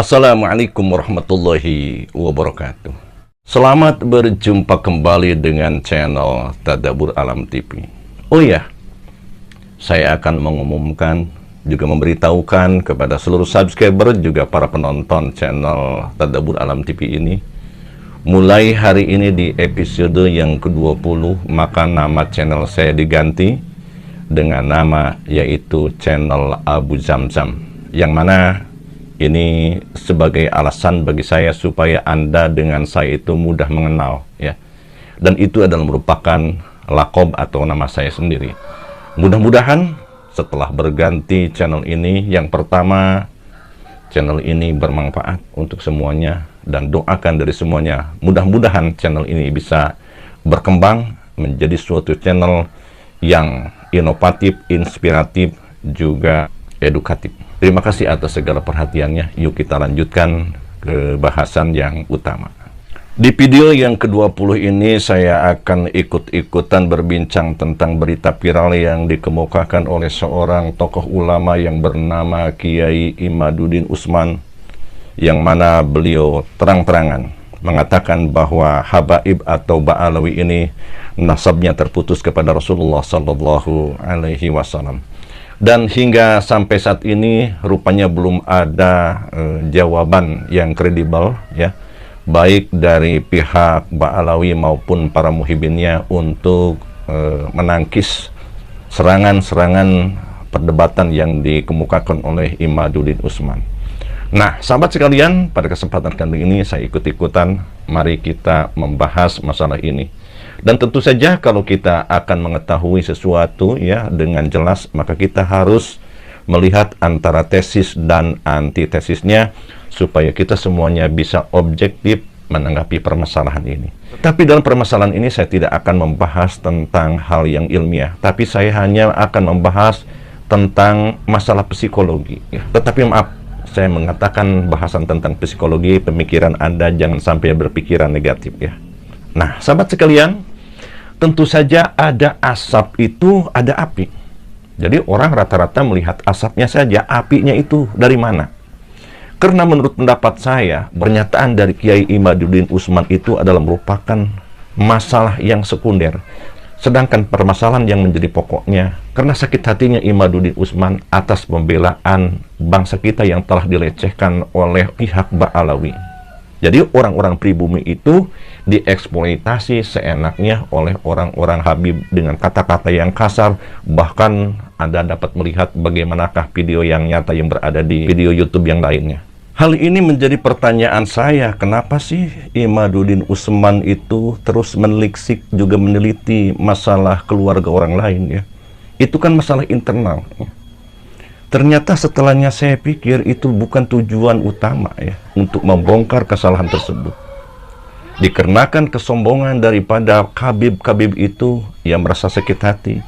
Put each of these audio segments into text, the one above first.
Assalamualaikum warahmatullahi wabarakatuh. Selamat berjumpa kembali dengan channel Tadabbur Alam TV. Oh ya, saya akan mengumumkan, juga memberitahukan kepada seluruh subscriber, juga para penonton channel Tadabbur Alam TV ini, mulai hari ini di episode yang ke-20, maka nama channel saya diganti dengan nama yaitu channel Abu Zamzam, yang mana ini sebagai alasan bagi saya supaya Anda dengan saya itu mudah mengenal, ya. Dan itu adalah merupakan lakob atau nama saya sendiri. Mudah-mudahan setelah berganti channel ini, yang pertama, channel ini bermanfaat untuk semuanya, dan doakan dari semuanya, mudah-mudahan channel ini bisa berkembang menjadi suatu channel yang inovatif, inspiratif, juga edukatif. Terima kasih atas segala perhatiannya. Yuk kita lanjutkan ke bahasan yang utama. Di video yang ke-20 ini saya akan ikut-ikutan berbincang tentang berita viral yang dikemukakan oleh seorang tokoh ulama yang bernama Kiai Imaduddin Usman, yang mana beliau terang-terangan mengatakan bahwa Habaib atau Ba'alawi ini nasabnya terputus kepada Rasulullah Sallallahu Alaihi Wasallam. Dan hingga sampai saat ini rupanya belum ada jawaban yang kredibel, ya, baik dari pihak Ba'alawi maupun para muhibinnya untuk menangkis serangan-serangan perdebatan yang dikemukakan oleh Imaduddin Usman. Nah, sahabat sekalian, pada kesempatan kali ini saya ikut-ikutan, mari kita membahas masalah ini. Dan tentu saja kalau kita akan mengetahui sesuatu, ya, dengan jelas, maka kita harus melihat antara tesis dan antitesisnya supaya kita semuanya bisa objektif menanggapi permasalahan ini. Tapi dalam permasalahan ini saya tidak akan membahas tentang hal yang ilmiah, tapi saya hanya akan membahas tentang masalah psikologi, ya. Tetapi maaf, saya mengatakan bahasan tentang psikologi, pemikiran Anda jangan sampai berpikiran negatif, ya. Nah, sahabat sekalian, tentu saja ada asap itu ada api. Jadi orang rata-rata melihat asapnya saja, apinya itu dari mana? Karena menurut pendapat saya, pernyataan dari Kiai Imaduddin Usman itu adalah merupakan masalah yang sekunder. Sedangkan permasalahan yang menjadi pokoknya, karena sakit hatinya Imaduddin Usman atas pembelaan bangsa kita yang telah dilecehkan oleh pihak Ba'alawi. Jadi orang-orang pribumi itu dieksploitasi seenaknya oleh orang-orang Habib dengan kata-kata yang kasar. Bahkan Anda dapat melihat bagaimanakah video yang nyata yang berada di video YouTube yang lainnya. Hal ini menjadi pertanyaan saya, kenapa sih Imaduddin Usman itu terus menelisik juga meneliti masalah keluarga orang lain, ya? Itu kan masalah internal. Ternyata setelahnya saya pikir itu bukan tujuan utama, ya, untuk membongkar kesalahan tersebut. Dikarenakan kesombongan daripada Habib-Habib itu yang merasa sakit hati,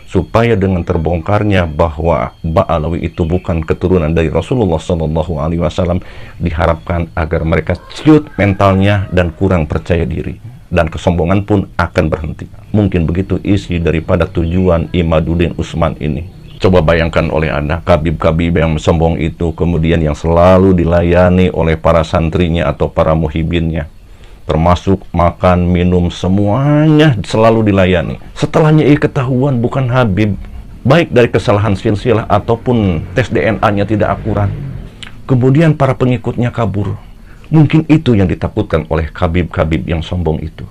supaya dengan terbongkarnya bahwa Ba'alawi itu bukan keturunan dari Rasulullah Sallallahu Alaihi Wasallam, diharapkan agar mereka ciut mentalnya dan kurang percaya diri, dan kesombongan pun akan berhenti. Mungkin begitu isi daripada tujuan Imaduddin Usman ini. Coba bayangkan oleh Anda, Habib-Habib yang sombong itu kemudian yang selalu dilayani oleh para santrinya atau para muhibinnya, termasuk makan, minum, semuanya selalu dilayani. Setelahnya ia ketahuan bukan Habib, baik dari kesalahan silsilah ataupun tes DNA-nya tidak akurat, kemudian para pengikutnya kabur. Mungkin itu yang ditakutkan oleh Habib-Habib yang sombong itu.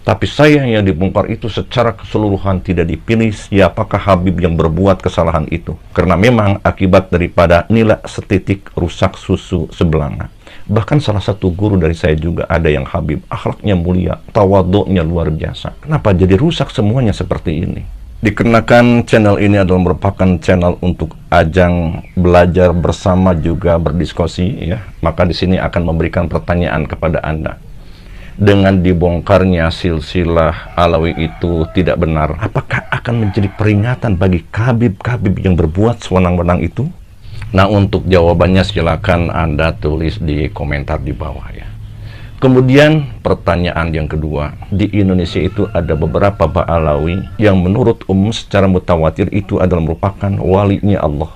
Tapi sayangnya dibongkar itu secara keseluruhan, tidak dipilih siapakah Habib yang berbuat kesalahan itu. Karena memang akibat daripada nilai setitik rusak susu sebelanga. Bahkan salah satu guru dari saya juga ada yang Habib, akhlaknya mulia, tawaduknya luar biasa. Kenapa jadi rusak semuanya seperti ini? Dikarenakan channel ini adalah merupakan channel untuk ajang belajar bersama juga berdiskusi, ya. Maka di sini akan memberikan pertanyaan kepada Anda. Dengan dibongkarnya silsilah Alawi itu tidak benar, apakah akan menjadi peringatan bagi Habib-Habib yang berbuat sewenang-wenang itu? Nah, untuk jawabannya silakan Anda tulis di komentar di bawah, ya. Kemudian pertanyaan yang kedua, di Indonesia itu ada beberapa Ba'alawi yang menurut umum secara mutawatir itu adalah merupakan walinya Allah.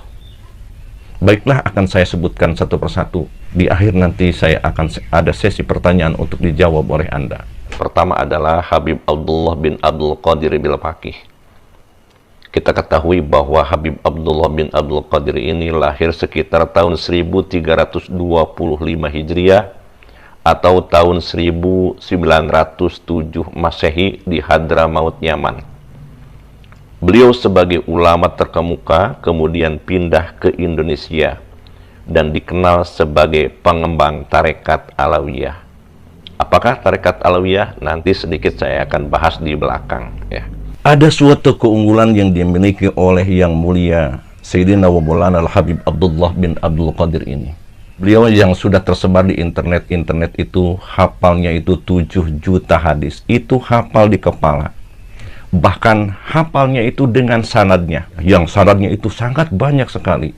Baiklah, akan saya sebutkan satu persatu. Di akhir nanti saya akan ada sesi pertanyaan untuk dijawab oleh Anda. Pertama adalah Habib Abdullah bin Abdul Qadir Bilpaqih. Kita ketahui bahwa Habib Abdullah bin Abdul Qadir ini lahir sekitar tahun 1325 Hijriah atau tahun 1907 Masehi di Hadramaut, Yaman. Beliau sebagai ulama terkemuka kemudian pindah ke Indonesia dan dikenal sebagai pengembang tarekat Alawiyah. Apakah tarekat Alawiyah? Nanti sedikit saya akan bahas di belakang ya. Ada suatu keunggulan yang dimiliki oleh Yang Mulia Sayyidina wa Maulana Al-Habib Abdullah bin Abdul Qadir ini. Beliau yang sudah tersebar di internet itu hafalnya itu 7 juta hadis. Itu hafal di kepala. Bahkan hafalnya itu dengan sanadnya. Yang sanadnya itu sangat banyak sekali.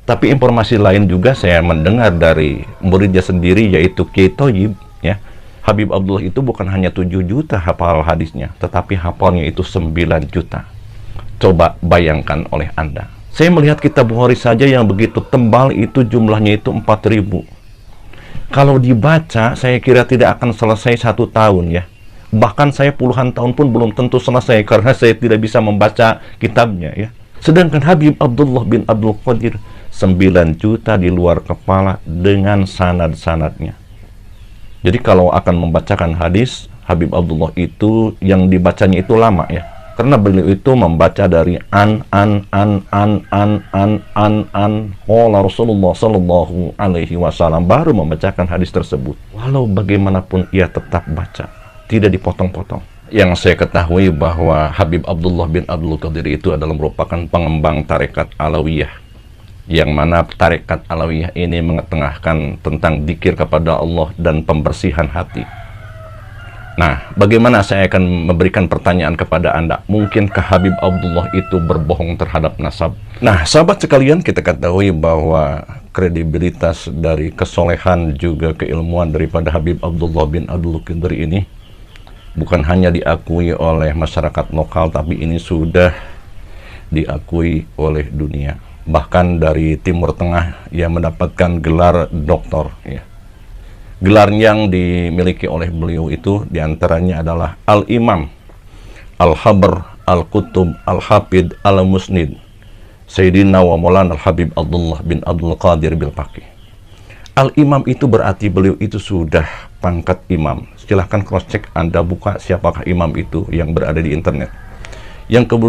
Tapi informasi lain juga saya mendengar dari muridnya sendiri, yaitu Kiai Thayyib, ya. Habib Abdullah itu bukan hanya 7 juta hafal hadisnya, tetapi hafalnya itu 9 juta. Coba bayangkan oleh Anda. Saya melihat kitab Bukhari saja yang begitu tebal itu jumlahnya itu 4.000. Kalau dibaca, saya kira tidak akan selesai 1 tahun ya. Bahkan saya puluhan tahun pun belum tentu selesai karena saya tidak bisa membaca kitabnya ya. Sedangkan Habib Abdullah bin Abdul Qadir 9 juta di luar kepala dengan sanad-sanadnya. Jadi kalau akan membacakan hadis, Habib Abdullah itu yang dibacanya itu lama ya. Karena beliau itu membaca dari an qala Rasulullah sallallahu alaihi wasallam baru membacakan hadis tersebut. Walau bagaimanapun ia tetap baca, tidak dipotong-potong. Yang saya ketahui bahwa Habib Abdullah bin Abdul Qadir itu adalah merupakan pengembang tarekat Alawiyah, yang mana tarekat Alawiyah ini mengetengahkan tentang dzikir kepada Allah dan pembersihan hati. Nah, bagaimana saya akan memberikan pertanyaan kepada Anda? Mungkinkah Habib Abdullah itu berbohong terhadap nasab? Nah, sahabat sekalian, kita ketahui bahwa kredibilitas dari kesolehan juga keilmuan daripada Habib Abdullah bin Abdul Qadir ini bukan hanya diakui oleh masyarakat lokal, tapi ini sudah diakui oleh dunia. Bahkan dari Timur Tengah ia mendapatkan gelar doktor ya. Gelar yang dimiliki oleh beliau itu diantaranya adalah Al-Imam, Al-Habr, Al-Qutub, Al-Hafid, Al-Musnid, Sayyidina wa Maulana Al-Habib Abdullah bin Abdul Qadir Bilpaqih. Al-Imam itu berarti beliau itu sudah pangkat imam. Silahkan cross check, Anda buka siapakah imam itu yang berada di internet. Yang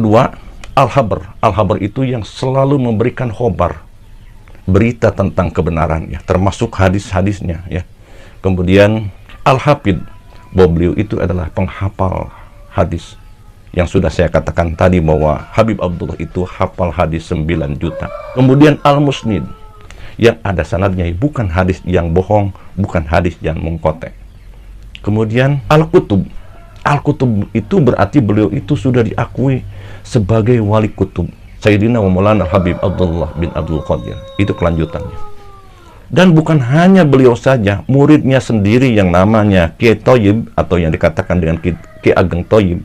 kedua, Al-Habr. Al-Habr itu yang selalu memberikan khobar, berita tentang kebenaran ya, termasuk hadis-hadisnya ya. Kemudian Al-Hafid, bahwa beliau itu adalah penghafal hadis. Yang sudah saya katakan tadi bahwa Habib Abdullah itu hafal hadis 9 juta. Kemudian Al-Musnid, yang ada sanadnya, bukan hadis yang bohong, bukan hadis yang mengkotek. Kemudian Al-Qutub. Al-Qutub itu berarti beliau itu sudah diakui sebagai wali kutub. Sayyidina wa Maulana Habib Abdullah bin Abdul Qadir. Itu kelanjutannya. Dan bukan hanya beliau saja, muridnya sendiri yang namanya Kiai Thayyib atau yang dikatakan dengan Ki Ageng Thayyib,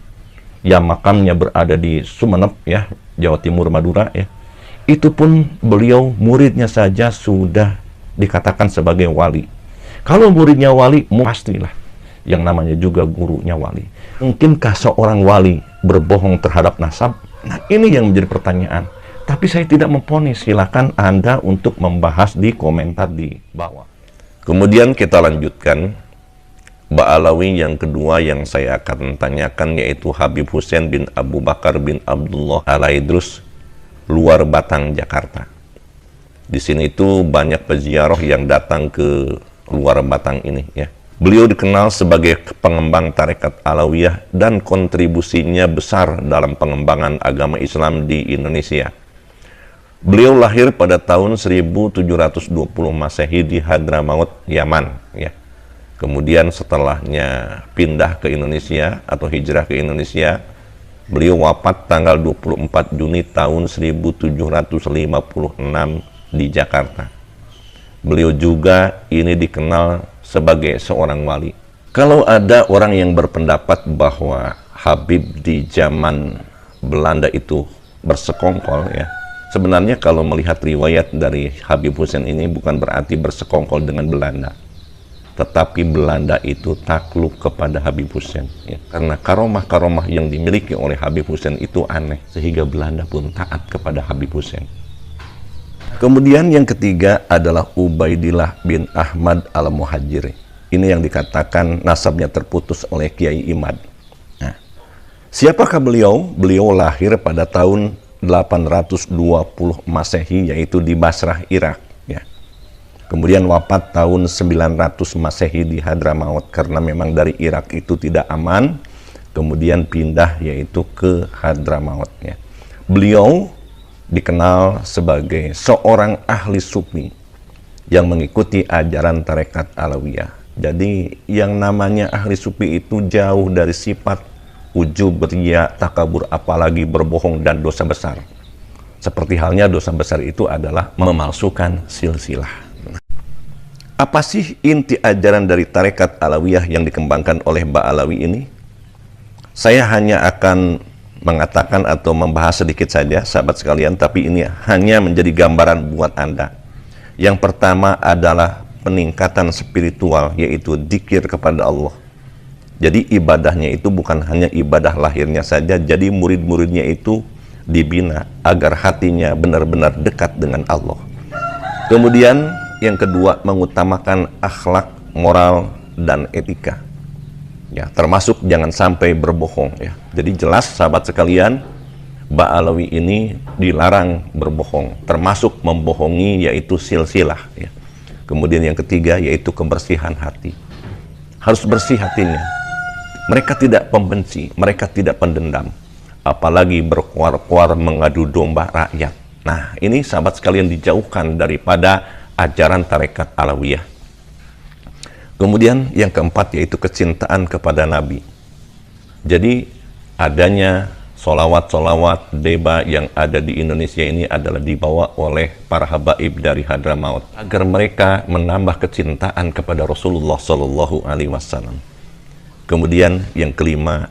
yang makamnya berada di Sumeneb ya, Jawa Timur, Madura ya. Itu pun beliau muridnya saja sudah dikatakan sebagai wali. Kalau muridnya wali, pastilah yang namanya juga gurunya wali. Mungkinkah seorang wali berbohong terhadap nasab? Nah, ini yang menjadi pertanyaan. Tapi saya tidak memponis. Silakan Anda untuk membahas di komentar di bawah. Kemudian kita lanjutkan. Ba'alawi yang kedua yang saya akan tanyakan yaitu Habib Hussein bin Abu Bakar bin Abdullah Al-Idrus, luar Batang, Jakarta. Di sini itu banyak peziarah yang datang ke luar Batang ini ya. Beliau dikenal sebagai pengembang tarekat Alawiyah dan kontribusinya besar dalam pengembangan agama Islam di Indonesia. Beliau lahir pada tahun 1720 Masehi di Hadramaut, Yaman ya. Kemudian setelahnya pindah ke Indonesia atau hijrah ke Indonesia. Beliau wafat tanggal 24 Juni tahun 1756 di Jakarta. Beliau juga ini dikenal sebagai seorang wali. Kalau ada orang yang berpendapat bahwa Habib di zaman Belanda itu bersekongkol ya, Sebenarnya kalau melihat riwayat dari Habib Hussein ini bukan berarti bersekongkol dengan Belanda. Tetapi Belanda itu takluk kepada Habib Hussein. Ya. Karena karomah-karomah yang dimiliki oleh Habib Hussein itu aneh. Sehingga Belanda pun taat kepada Habib Hussein. Kemudian yang ketiga adalah Ubaidillah bin Ahmad al-Muhajiri. Ini yang dikatakan nasabnya terputus oleh Kiai Imad. Nah, siapakah beliau? Beliau lahir pada tahun 820 Masehi, yaitu di Basrah, Irak. Ya. Kemudian wafat tahun 900 Masehi di Hadramaut, karena memang dari Irak itu tidak aman. Kemudian pindah yaitu ke Hadramaut. Ya. Beliau dikenal sebagai seorang ahli sufi yang mengikuti ajaran tarekat Alawiyah. Jadi yang namanya ahli sufi itu jauh dari sifat ujub, riya, takabur, apalagi berbohong dan dosa besar. Seperti halnya dosa besar itu adalah memalsukan silsilah. Apa sih inti ajaran dari tarekat Alawiyah yang dikembangkan oleh Ba'alawi ini? Saya hanya akan mengatakan atau membahas sedikit saja, sahabat sekalian, tapi ini hanya menjadi gambaran buat Anda. Yang pertama adalah peningkatan spiritual, yaitu dzikir kepada Allah. Jadi ibadahnya itu bukan hanya ibadah lahirnya saja, jadi murid-muridnya itu dibina agar hatinya benar-benar dekat dengan Allah. Kemudian yang kedua, mengutamakan akhlak, moral, dan etika. Ya, termasuk jangan sampai berbohong. Ya. Jadi jelas sahabat sekalian, Ba'alawi ini dilarang berbohong, termasuk membohongi yaitu silsilah. Ya. Kemudian yang ketiga yaitu kebersihan hati. Harus bersih hatinya. Mereka tidak pembenci, mereka tidak pendendam, apalagi berkuar-kuar mengadu domba rakyat. Nah, ini sahabat sekalian dijauhkan daripada ajaran tarekat Alawiyah. Kemudian yang keempat yaitu kecintaan kepada Nabi. Jadi adanya solawat-solawat deba yang ada di Indonesia ini adalah dibawa oleh para habaib dari Hadramaut agar mereka menambah kecintaan kepada Rasulullah Shallallahu Alaihi Wasallam. Kemudian yang kelima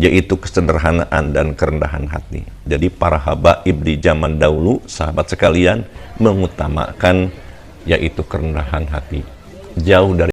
yaitu kesederhanaan dan kerendahan hati. Jadi para habaib di zaman dahulu, sahabat sekalian, mengutamakan yaitu kerendahan hati, jauh dari